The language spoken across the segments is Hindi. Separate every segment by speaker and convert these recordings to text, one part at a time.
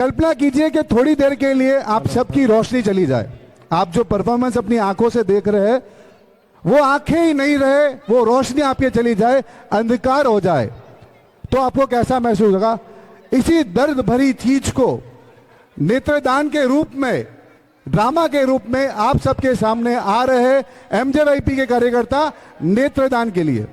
Speaker 1: कल्पना कीजिए कि थोड़ी देर के लिए आप सबकी रोशनी चली जाए। आप जो परफॉर्मेंस अपनी आंखों से देख रहे हैं वो आंखें ही नहीं रहे, वो रोशनी आपके चली जाए, अंधकार हो जाए, तो आपको कैसा महसूस होगा? इसी दर्द भरी चीज को नेत्रदान के रूप में, ड्रामा के रूप में आप सबके सामने आ रहे एमजेवाईपी के कार्यकर्ता नेत्रदान के लिए।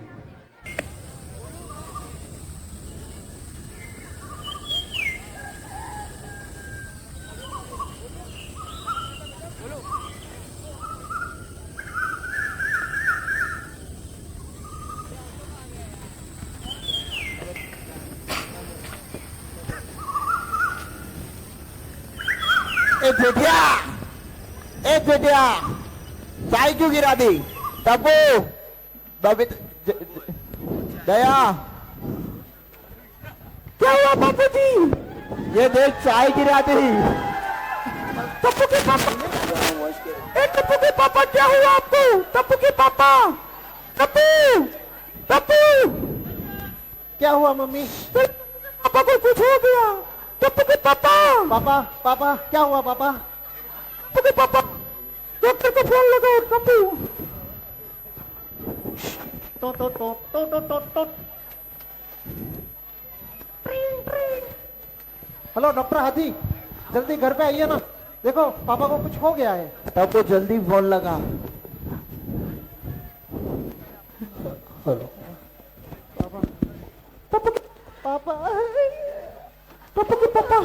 Speaker 2: ए जेठिया चाय क्यों गिरा दी? तब्बू बबीत दया, क्या हुआ बापू जी? ये देख चाय गिरा दी। तब्बू के पापा, तब्बू के पापा क्या हुआ आपको? तब्बू के पापा, तब्बू तब्बू क्या हुआ मम्मी? पापा को कुछ हो गया। तब्बू के पापा, पापा पापा क्या हुआ पापा? तब्बू के पापा, डॉक्टर को फोन लगाओ। तब्बू तो हेलो डॉक्टर हाथी, जल्दी घर पे आइए ना, देखो पापा को कुछ हो गया है। तब वो जल्दी फोन लगा। हेलो पापा, पापा पापा पापा के पापा,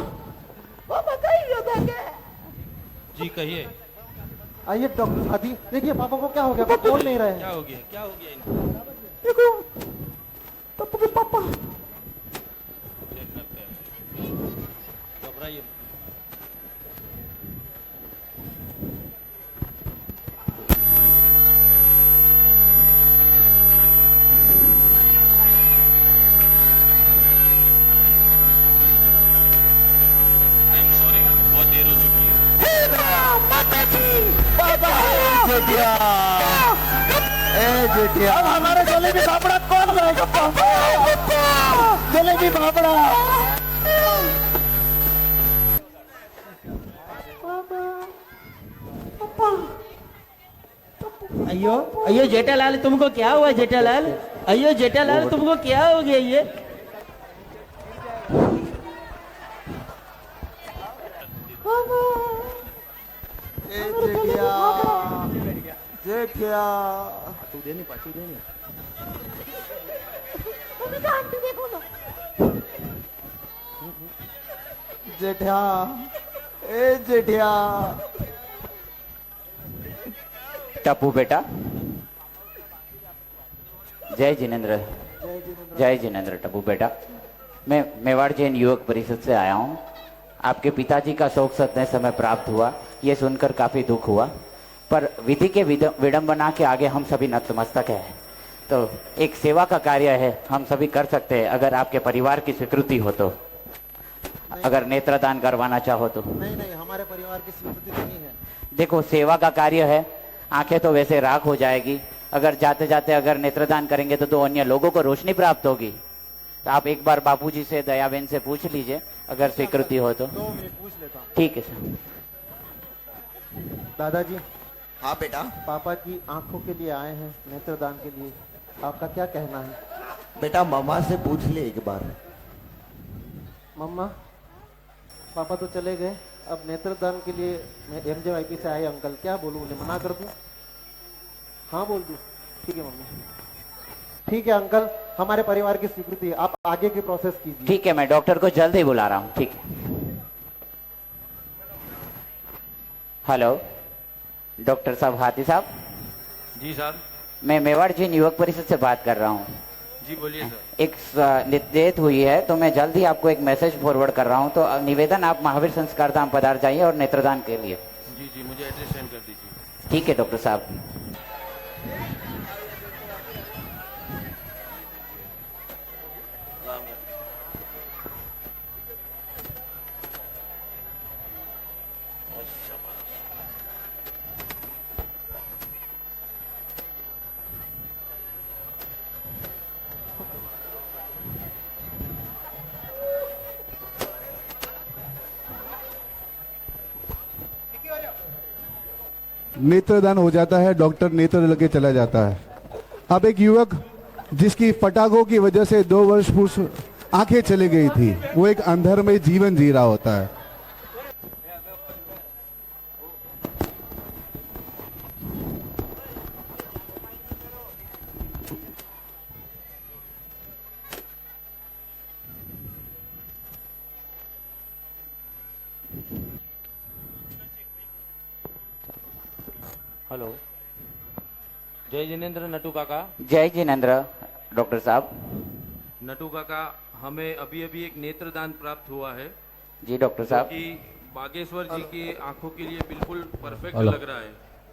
Speaker 2: पापा कहीं होता क्या?
Speaker 3: जी कहिए।
Speaker 2: आइए डॉक्टर हाथी, देखिए पापा को क्या हो गया, बोल नहीं रहे।
Speaker 3: क्या हो गया? क्या हो गया इनको?
Speaker 2: देखो पापा के पापा।
Speaker 3: चेक करते हैं, घबराइए। आई एम सॉरी, बहुत देर हो चुकी है।
Speaker 2: जेठिया अब हमारे जलेबी फाफड़ा कौन लाएगा? पापा जलेबी फाफड़ा।
Speaker 4: अयो अयो जेठालाल, तुमको क्या हुआ जेठालाल? अयो जेठालाल, तुमको क्या हो गया? ये
Speaker 2: जेठिया
Speaker 4: तू देनी पाछू देनी।
Speaker 2: जेठिया, ए जेठिया।
Speaker 5: टप्पू बेटा, जय जिनेंद्र। जय जिनेंद्र। टप्पू बेटा, मैं मेवाड़ जैन युवक परिषद से आया हूँ। आपके पिताजी का शोक सदने समय प्राप्त हुआ, ये सुनकर काफी दुख हुआ, पर विधि के विडंबना के आगे हम सभी नतमस्तक हैं। तो एक सेवा का कार्य है, हम सभी कर सकते हैं अगर आपके परिवार की स्वीकृति हो तो। अगर नेत्रदान करवाना चाहो तो।
Speaker 2: नहीं नहीं, हमारे परिवार की स्वीकृति नहीं है।
Speaker 5: देखो, सेवा का कार्य है, आंखें तो वैसे राख हो जाएगी, अगर जाते जाते अगर नेत्रदान करेंगे तो अन्य लोगों को रोशनी प्राप्त होगी। तो आप एक बार बापूजी से, दयाबेन से पूछ लीजिए अगर स्वीकृति हो तो।
Speaker 2: 2 मिनट पूछ लेता हूँ।
Speaker 5: ठीक है सर।
Speaker 2: दादाजी,
Speaker 6: हाँ बेटा।
Speaker 2: पापा की आंखों के लिए आए हैं, नेत्रदान के लिए, आपका क्या कहना है?
Speaker 6: बेटा मम्मा से पूछ ले एक बार।
Speaker 2: मम्मा, पापा तो चले गए, अब नेत्रदान के लिए मैं एमजेवाईपी से आए अंकल, क्या बोलूं, उन्हें मना कर दूं? हाँ बोल दूं? ठीक है मम्मी। ठीक है अंकल, हमारे परिवार की स्वीकृति है, आप आगे की प्रोसेस कीजिए।
Speaker 5: ठीक है, मैं डॉक्टर को जल्द ही बुला रहा हूँ। ठीक है। हेलो डॉक्टर साहब, हाथी साहब।
Speaker 3: जी सर।
Speaker 5: मैं मेवाड़ जैन युवक परिषद से बात कर रहा हूँ।
Speaker 3: जी बोलिए सर।
Speaker 5: एक निर्देश हुई है तो मैं जल्द ही आपको एक मैसेज फॉरवर्ड कर रहा हूँ, तो निवेदन आप महावीर संस्कार धाम पधार जाइए और नेत्रदान के लिए।
Speaker 3: जी जी, मुझे एड्रेस सेंड कर दीजिए।
Speaker 5: ठीक है डॉक्टर साहब।
Speaker 1: नेत्रदान हो जाता है, डॉक्टर नेत्र लेके चला जाता है। अब एक युवक जिसकी पटाखों की वजह से 2 वर्ष पूर्व आंखें चली गई थी, वो एक अंधर में जीवन जी रहा होता है।
Speaker 3: हेलो, जय जिनेंद्र नटू काका।
Speaker 5: जय जिनेंद्र डॉक्टर साहब।
Speaker 3: नटू काका, हमें अभी अभी एक नेत्रदान प्राप्त हुआ है
Speaker 5: जी डॉक्टर साहब।
Speaker 3: कि बागेश्वर जी की आंखों के लिए बिल्कुल परफेक्ट लग रहा है।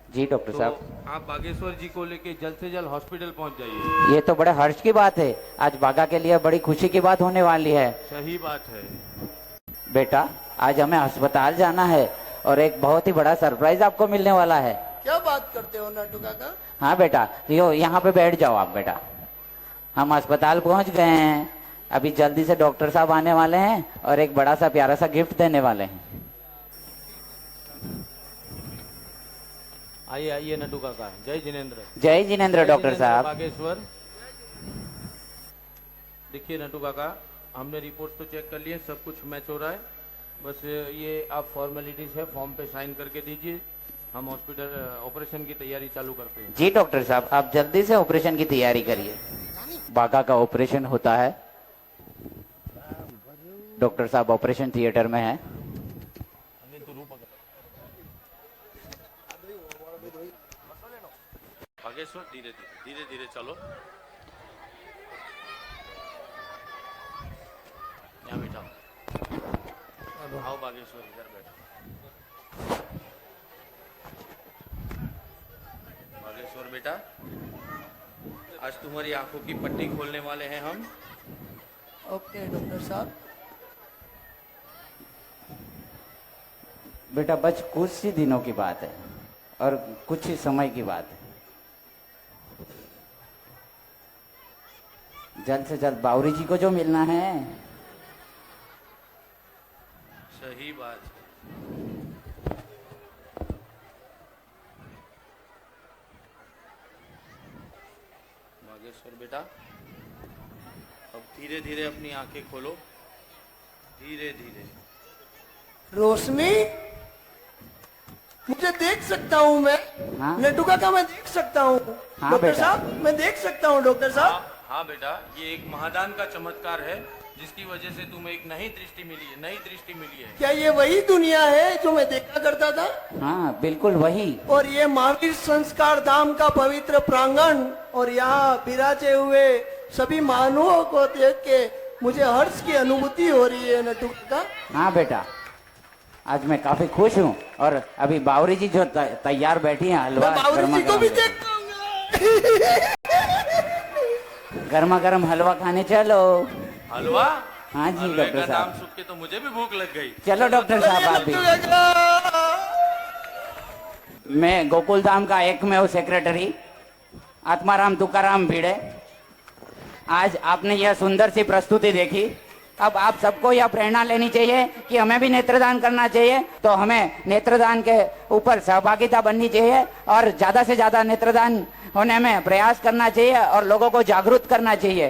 Speaker 5: जी डॉक्टर
Speaker 3: तो
Speaker 5: साहब।
Speaker 3: आप बागेश्वर जी को लेके जल्द से जल्द हॉस्पिटल पहुंच जाइए।
Speaker 5: ये तो बड़े हर्ष की बात है, आज बागा के लिए बड़ी खुशी की बात होने वाली है।
Speaker 3: सही बात है।
Speaker 5: बेटा आज हमें अस्पताल जाना है और एक बहुत ही बड़ा सरप्राइज आपको मिलने वाला है।
Speaker 6: क्या बात करते हो नटू काका?
Speaker 5: हाँ बेटा, यो यहाँ पे बैठ जाओ आप बेटा। हम अस्पताल पहुंच गए हैं, अभी जल्दी से डॉक्टर साहब आने वाले हैं और एक बड़ा सा प्यारा सा गिफ्ट देने वाले हैं।
Speaker 3: आइए आइए नटू काका। जय जिनेंद्र।
Speaker 5: जय जिनेंद्र डॉक्टर साहब।
Speaker 3: बागेश्वर। देखिए नटू काका, हमने रिपोर्ट तो चेक कर लिए, सब कुछ मैच हो रहा है। बस ये आप फॉर्मेलिटीज है, फॉर्म पे साइन करके दीजिए, हम हॉस्पिटल ऑपरेशन की तैयारी चालू करते हैं।
Speaker 5: जी डॉक्टर साहब, आप जल्दी से ऑपरेशन की तैयारी करिए। बागा का ऑपरेशन होता है। डॉक्टर साहब ऑपरेशन थिएटर में है।
Speaker 3: बागेश्वर, धीरे धीरे धीरे धीरे चलो। यहाँ बैठा आओ बागेश्वर, इधर बैठो। बागेश्वर बेटा, आज तुम्हारी आंखों की पट्टी खोलने वाले हैं हम।
Speaker 6: ओके डॉक्टर साहब।
Speaker 5: बेटा बस कुछ ही दिनों की बात है और कुछ ही समय की बात है। जल्द से जल्द बावरी जी को जो मिलना है।
Speaker 3: सही बात है। बागेश्वर बेटा, अब धीरे धीरे अपनी आंखें खोलो, धीरे धीरे।
Speaker 6: रोशनी, मुझे देख सकता हूँ मैं?
Speaker 5: हाँ?
Speaker 6: नटू काका मैं देख सकता हूँ?
Speaker 5: हाँ
Speaker 6: डॉक्टर
Speaker 5: बेटा।
Speaker 6: साहब मैं देख सकता हूँ डॉक्टर साहब?
Speaker 3: हाँ बेटा, ये एक महादान का चमत्कार है जिसकी वजह से तुम्हें एक नई दृष्टि मिली है, नई दृष्टि मिली है।
Speaker 6: क्या ये वही दुनिया है जो मैं देखा करता था?
Speaker 5: हाँ बिल्कुल वही।
Speaker 6: और ये महावीर संस्कार धाम का पवित्र प्रांगण और यहाँ विराजे हुए सभी मानवों को देख के मुझे हर्ष की अनुभूति हो रही है नटू काका।
Speaker 5: हाँ बेटा, आज मैं काफी खुश हूँ और अभी बावरी जी जो तैयार बैठी हैं हलवा
Speaker 6: मैं बाबरी जी को भी देख पाऊंगा।
Speaker 5: गर्मा गर्म हलवा खाने चलो।
Speaker 3: हलवा?
Speaker 5: हाँ जी
Speaker 3: हलवे
Speaker 5: डॉक्टर
Speaker 3: का
Speaker 5: साहब।
Speaker 3: नाम सुन के तो मुझे भी भूख लग गई।
Speaker 5: चलो डॉक्टर साहब आप भी।
Speaker 6: नटू काका।
Speaker 5: मैं गोकुल धाम का एकमेव सेक्रेटरी आत्माराम तुकाराम भिड़े। आज आपने यह सुंदर सी प्रस्तुति देखी, अब आप सबको यह प्रेरणा लेनी चाहिए कि हमें भी नेत्रदान करना चाहिए। तो हमें नेत्रदान के ऊपर सहभागिता बननी चाहिए और ज्यादा से ज्यादा नेत्रदान होने में प्रयास करना चाहिए और लोगों को जागरूक करना चाहिए।